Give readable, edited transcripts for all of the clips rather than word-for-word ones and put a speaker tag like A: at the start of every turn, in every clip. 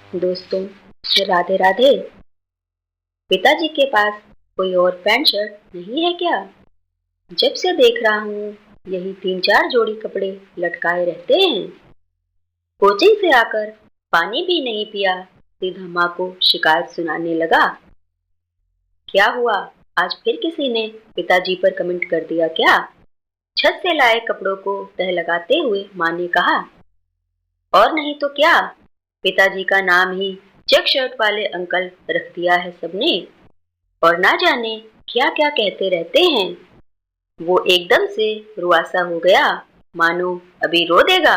A: दोस्तों, राधे राधे। पिताजी के पास कोई और पैंट शर्ट नहीं है क्या? जब से देख रहा हूँ यही 3-4 जोड़ी कपड़े लटकाए रहते हैं। कोचिंग से आकर पानी भी नहीं पिया, सीधा माँ को शिकायत सुनाने लगा। क्या हुआ, आज फिर किसी ने पिताजी पर कमेंट कर दिया क्या? छत से लाए कपड़ों को तह लगाते हुए माँ ने कहा। और नहीं तो क्या, पिताजी का नाम ही चेक शर्ट वाले अंकल रख दिया है सबने। और ना जाने क्या क्या कहते रहते हैं। वो एकदम से रुआसा हो गया, मानो अभी रो देगा।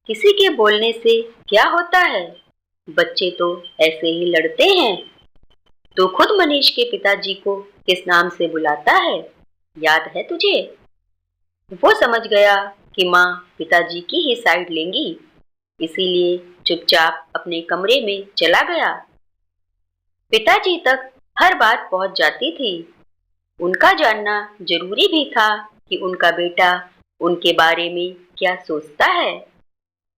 A: किसी के बोलने से क्या होता है, बच्चे तो ऐसे ही लड़ते हैं। तो खुद मनीष के पिताजी को किस नाम से बुलाता है, याद है तुझे? वो समझ गया कि माँ पिताजी की ही साइड लेंगी, इसीलिए चुपचाप अपने कमरे में चला गया। पिताजी तक हर बात पहुंच जाती थी। उनका जानना जरूरी भी था कि उनका बेटा उनके बारे में क्या सोचता है।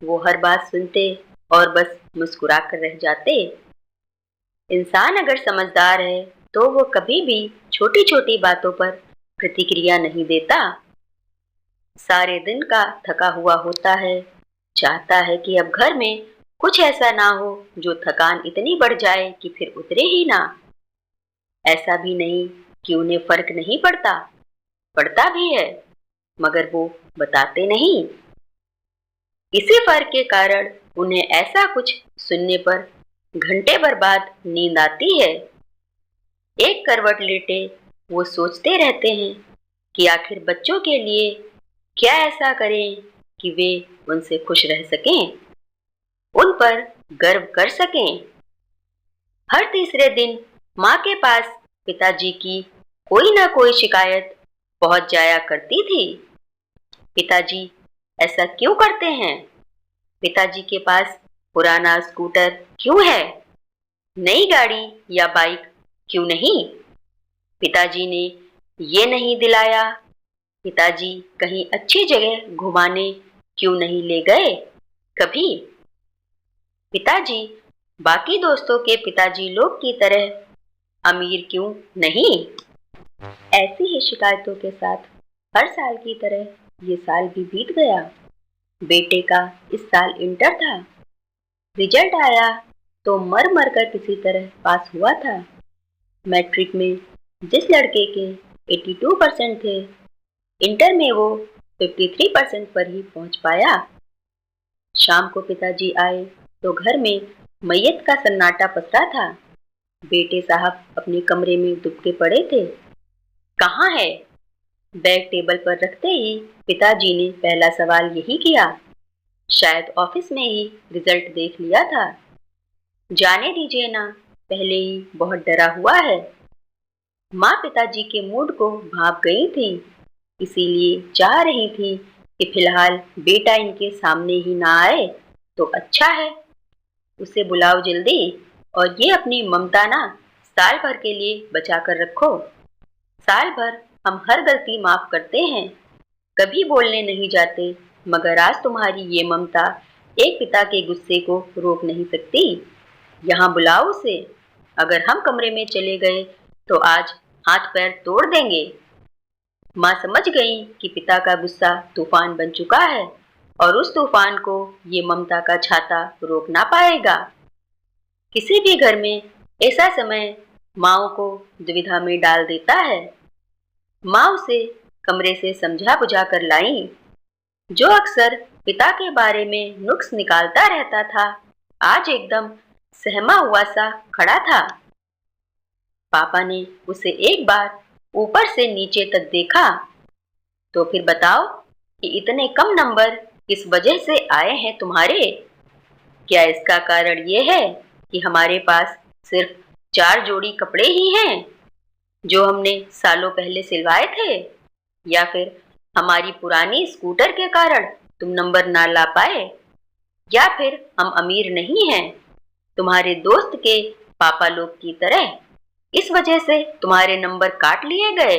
A: वो हर बात सुनते और बस मुस्कुरा कर रह जाते। इंसान अगर समझदार है तो वो कभी भी छोटी छोटी बातों पर प्रतिक्रिया नहीं देता। सारे दिन का थका हुआ होता है, चाहता है कि अब घर में कुछ ऐसा ना हो जो थकान इतनी बढ़ जाए कि फिर उतरे ही ना। ऐसा भी नहीं कि उन्हें फर्क नहीं पड़ता, पड़ता भी है, मगर वो बताते नहीं। इसी फर्क के कारण उन्हें ऐसा कुछ सुनने पर घंटे भर बाद नींद आती है। एक करवट लेटे वो सोचते रहते हैं कि आखिर बच्चों के लिए क्या ऐसा करें कि वे उनसे खुश रह सकें, उन पर गर्व कर सकें। हर तीसरे दिन माँ के पास पिताजी की कोई ना कोई शिकायत पहुंच जाया करती थी। पिताजी ऐसा क्यों करते हैं? पिताजी के पास पुराना स्कूटर क्यों है? नई गाड़ी या बाइक क्यों नहीं? पिताजी ने ये नहीं दिलाया। पिताजी कहीं अच्छी जगह घुमाने क्यों नहीं ले गए कभी? पिताजी बाकी दोस्तों के पिताजी लोग की तरह अमीर क्यों नहीं? ऐसी ही शिकायतों के साथ हर साल की तरह ये साल भी बीत गया। बेटे का इस साल इंटर था। रिजल्ट आया तो मर मर कर किसी तरह पास हुआ था। मैट्रिक में जिस लड़के के 82% थे, इंटर में वो 53% पर ही पहुंच पाया। शाम को पिताजी आए तो घर में मैयत का सन्नाटा पसरा था। बेटे साहब अपने कमरे में दुबके पड़े थे। कहाँ है? बैग टेबल पर रखते ही पिताजी ने पहला सवाल यही किया। शायद ऑफिस में ही रिजल्ट देख लिया था। जाने दीजिए ना, पहले ही बहुत डरा हुआ है। माँ पिताजी के मूड को भाप गई थी, इसीलिए चाह रही थी कि फिलहाल बेटा इनके सामने ही ना आए तो अच्छा है। उसे बुलाओ जल्दी, और ये अपनी ममता ना साल भर के लिए बचा कर रखो। साल भर हम हर गलती माफ करते हैं, कभी बोलने नहीं जाते, मगर आज तुम्हारी ये ममता एक पिता के गुस्से को रोक नहीं सकती। यहाँ बुलाओ उसे। अगर हम कमरे में चले गए तो आज हाथ पैर तोड़ देंगे। माँ समझ गई कि पिता का गुस्सा तूफान बन चुका है और उस तूफान को ये ममता का छाता रोक ना पाएगा। किसी भी घर में ऐसा समय माँ को दुविधा में डाल देता है। माँ उसे कमरे से समझा बुझा कर लाई। जो अक्सर पिता के बारे में नुक्स निकालता रहता था, आज एकदम सहमा हुआ सा खड़ा था। पापा ने उसे एक बार ऊपर से नीचे तक देखा। तो फिर बताओ कि इतने कम नंबर किस वजह से आए हैं तुम्हारे? क्या इसका कारण ये है कि हमारे पास सिर्फ 4 जोड़ी कपड़े ही हैं जो हमने सालों पहले सिलवाए थे, या फिर हमारी पुरानी स्कूटर के कारण तुम नंबर ना ला पाए, या फिर हम अमीर नहीं हैं तुम्हारे दोस्त के पापा लोग की तरह, इस वजह से तुम्हारे नंबर काट लिए गए?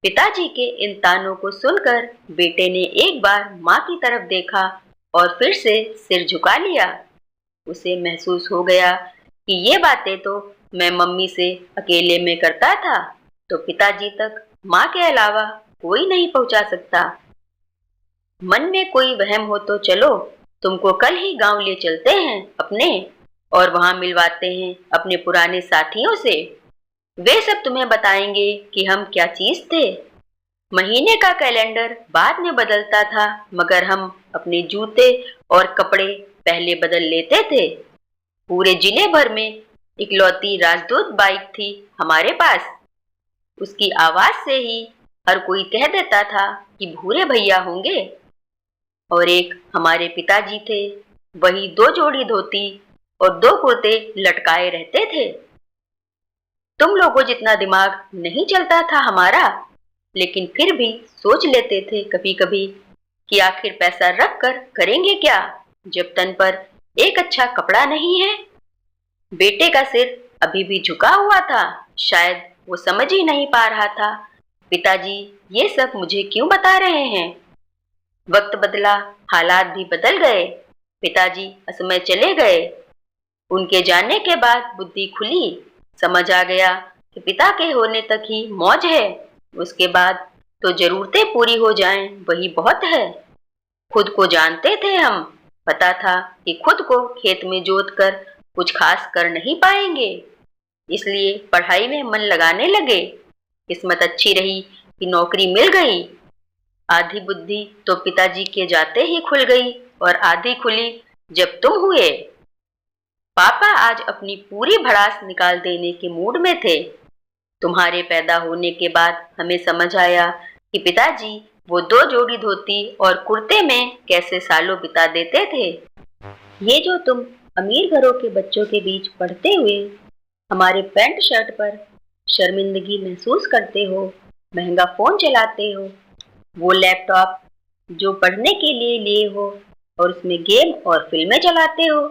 A: पिताजी के इन तानों को सुनकर बेटे ने एक बार माँ की तरफ देखा और फिर से सिर झुका लिया। उसे महसूस हो गया कि ये बातें तो मैं मम्मी से अकेले में करता था, तो पिताजी तक माँ के अलावा कोई नहीं पहुंचा सकता। मन में कोई वहम हो तो चलो, तुमको कल ही गांव ले चलते हैं अपने, और वहां मिलवाते हैं अपने पुराने साथियों से। वे सब तुम्हें बताएंगे कि हम क्या चीज थे। महीने का कैलेंडर बाद में बदलता था, मगर हम अपने जूते और कपड़े पहले बदल लेते थे। पूरे जिले भर में इकलौती राजदूत बाइक थी हमारे पास। उसकी आवाज से ही हर कोई कह देता था कि भूरे भैया होंगे। और एक हमारे पिताजी थे, वही 2 जोड़ी धोती और 2 कुर्ते लटकाए रहते थे। तुम लोगों जितना दिमाग नहीं चलता था हमारा, लेकिन फिर भी सोच लेते थे कभी कभी कि आखिर पैसा रख कर करेंगे क्या, जब तन पर एक अच्छा कपड़ा नहीं है। बेटे का सिर अभी भी झुका हुआ था, शायद वो समझ ही नहीं पा रहा था पिताजी ये सब मुझे क्यों बता रहे हैं। वक्त बदला, हालात भी बदल गए। पिताजी असमय चले गए। उनके जाने के बाद बुद्धि खुली, समझ आ गया कि पिता के होने तक ही मौज है, उसके बाद तो जरूरतें पूरी हो जाएं वही बहुत है। खुद को जानते थे हम, पता था कि खुद को खेत में जोत कर कुछ खास कर नहीं पाएंगे, इसलिए पढ़ाई में मन लगाने लगे। किस्मत अच्छी रही कि नौकरी मिल गई। आधी बुद्धि तो पिताजी के जाते ही खुल गई और आधी खुली जब तुम हुए। पापा आज अपनी पूरी भड़ास निकाल देने के मूड में थे। तुम्हारे पैदा होने के बाद हमें समझ आया कि पिताजी वो 2 जोड़ी धोती और कुर्ते में कैसे सालों बिता देते थे। ये जो तुम अमीर घरों के बच्चों के बीच पढ़ते हुए हमारे पैंट शर्ट पर शर्मिंदगी महसूस करते हो, महंगा फोन चलाते हो, वो लैपटॉप जो पढ़ने के लिए लिए हो और उसमें गेम और फिल्में चलाते हो,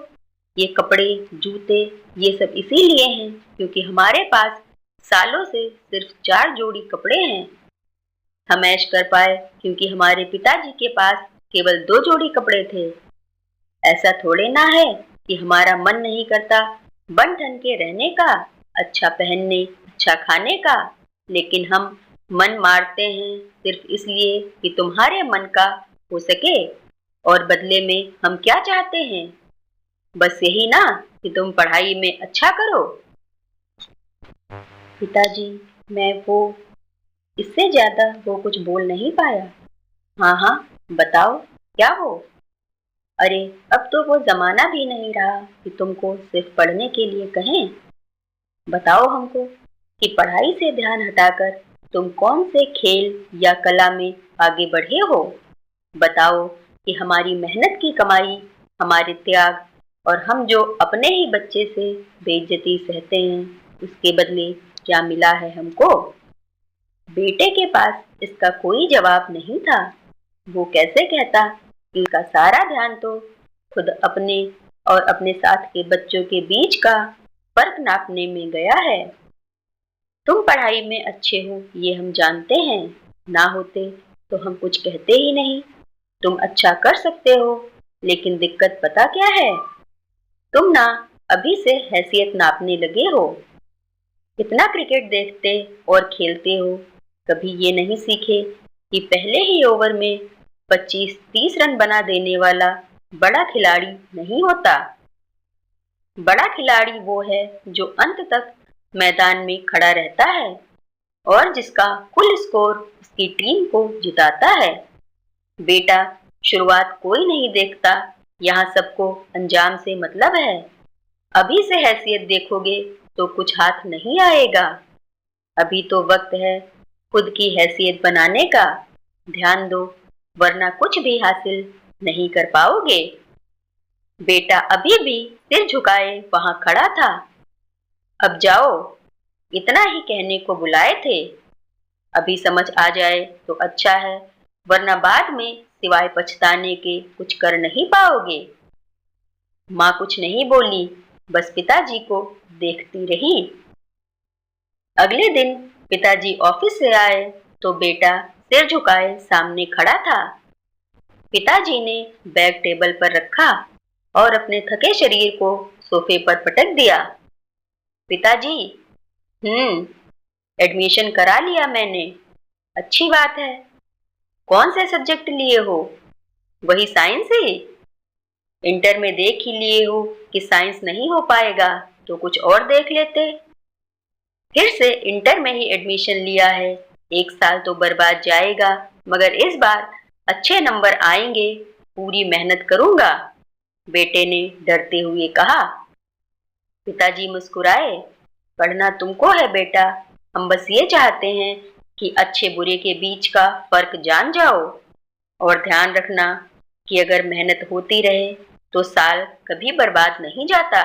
A: ये कपड़े जूते ये सब इसीलिए हैं क्योंकि हमारे पास सालों से सिर्फ 4 जोड़ी कपड़े हैं। हम ऐश कर पाए क्योंकि हमारे पिताजी के पास केवल 2 जोड़ी कपड़े थे। ऐसा थोड़े ना है कि हमारा मन नहीं करता बन ठन के रहने का, अच्छा पहनने, अच्छा खाने का, लेकिन हम मन मारते हैं सिर्फ इसलिए कि तुम्हारे मन का हो सके। और बदले में हम क्या चाहते हैं? बस यही ना कि तुम पढ़ाई में अच्छा करो। पिताजी, मैं वो इससे ज्यादा वो कुछ बोल नहीं पाया। हाँ हाँ, बताओ क्या हो? अरे अब तो वो जमाना भी नहीं रहा कि तुमको सिर्फ पढ़ने के लिए कहें। बताओ हमको कि पढ़ाई से ध्यान हटाकर तुम कौन से खेल या कला में आगे बढ़े हो। बताओ कि हमारी मेहनत की कमाई, हमारे त्याग और हम जो अपने ही बच्चे से बेइज्जती सहते हैं, उसके बदले क्या मिला है हमको। बेटे के पास इसका कोई जवाब नहीं था। वो कैसे कहता कि उसका सारा ध्यान तो खुद अपने और अपने साथ के बच्चों के बीच का फर्क नापने में गया है। तुम पढ़ाई में अच्छे हो ये हम जानते हैं, ना होते तो हम कुछ कहते ही नहीं। तुम अच्छा कर सकते हो, लेकिन दिक्कत पता क्या है? तुम ना अभी से हैसियत नापने लगे हो। कितना क्रिकेट देखते और खेलते हो, कभी ये नहीं सीखे कि पहले ही ओवर में 25-30 रन बना देने वाला बड़ा खिलाड़ी नहीं होता। बड़ा खिलाड़ी वो है जो अंत तक मैदान में खड़ा रहता है और जिसका कुल स्कोर उसकी टीम को जिताता है। बेटा, शुरुआत कोई नहीं देखता, यहाँ सबको अंजाम से मतलब है। अभी से हैसियत देखोगे तो कुछ हाथ नहीं आएगा। अभी तो वक्त है खुद की हैसियत बनाने का। ध्यान दो, वरना कुछ भी हासिल नहीं कर पाओगे। बेटा अभी भी सिर झुकाए वहां खड़ा था। अब जाओ, इतना ही कहने को बुलाए थे। अभी समझ आ जाए तो अच्छा है, वरना बाद में सिवाय पछताने के कुछ कर नहीं पाओगे। माँ कुछ नहीं बोली, बस पिताजी को देखती रही। अगले दिन पिताजी ऑफिस से आए तो बेटा सिर झुकाए सामने खड़ा था। पिताजी ने बैग टेबल पर रखा और अपने थके शरीर को सोफे पर पटक दिया। पिताजी, एडमिशन करा लिया मैंने। अच्छी बात है। कौन से सब्जेक्ट लिए हो? वही साइंस ही? इंटर में देख ही लिए हो कि साइंस नहीं हो पाएगा तो कुछ और देख लेते। फिर से इंटर में ही एडमिशन लिया है, 1 साल तो बर्बाद जाएगा, मगर इस बार अच्छे नंबर आएंगे, पूरी मेहनत करूंगा, बेटे ने डरते हुए कहा। पिताजी मुस्कुराए। पढ़ना तुमको है बेटा, हम बस ये चाहते हैं कि अच्छे बुरे के बीच का फर्क जान जाओ, और ध्यान रखना कि अगर मेहनत होती रहे तो साल कभी बर्बाद नहीं जाता।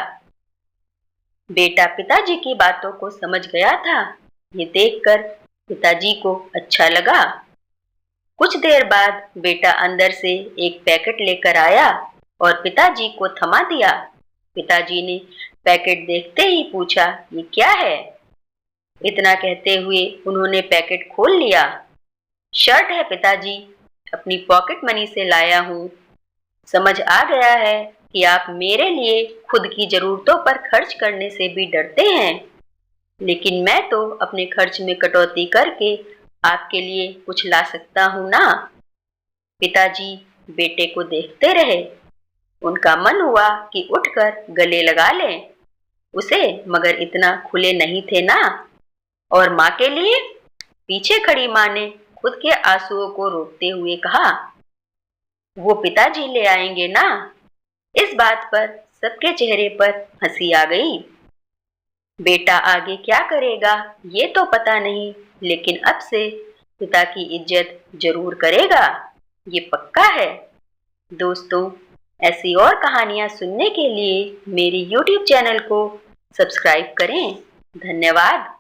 A: बेटा पिताजी की बातों को समझ गया था। ये देखकर पिताजी को अच्छा लगा। कुछ देर बाद बेटा अंदर से एक पैकेट लेकर आया और पिताजी को थमा दिया। पिताजी ने पैकेट देखते ही पूछा, ये क्या है? इतना कहते हुए उन्होंने पैकेट खोल लिया। शर्ट है पिताजी, अपनी पॉकेट मनी से लाया हूँ। समझ आ गया है कि आप मेरे लिए खुद की जरूरतों पर खर्च करने से भी डरते हैं, लेकिन मैं तो अपने खर्च में कटौती करके आपके लिए कुछ ला सकता हूँ ना। पिताजी बेटे को देखते रहे। उनका मन हुआ कि उठकर गले लगा लें उसे, मगर इतना खुले नहीं थे ना। और माँ के लिए? पीछे खड़ी माँ ने खुद के आंसुओं को रोकते हुए कहा, वो पिताजी ले आएंगे ना। इस बात पर सबके चेहरे पर हंसी आ गई। बेटा आगे क्या करेगा ये तो पता नहीं, लेकिन अब से पिता की इज्जत जरूर करेगा, ये पक्का है। दोस्तों, ऐसी और कहानियां सुनने के लिए मेरे YouTube चैनल को सब्सक्राइब करें। धन्यवाद।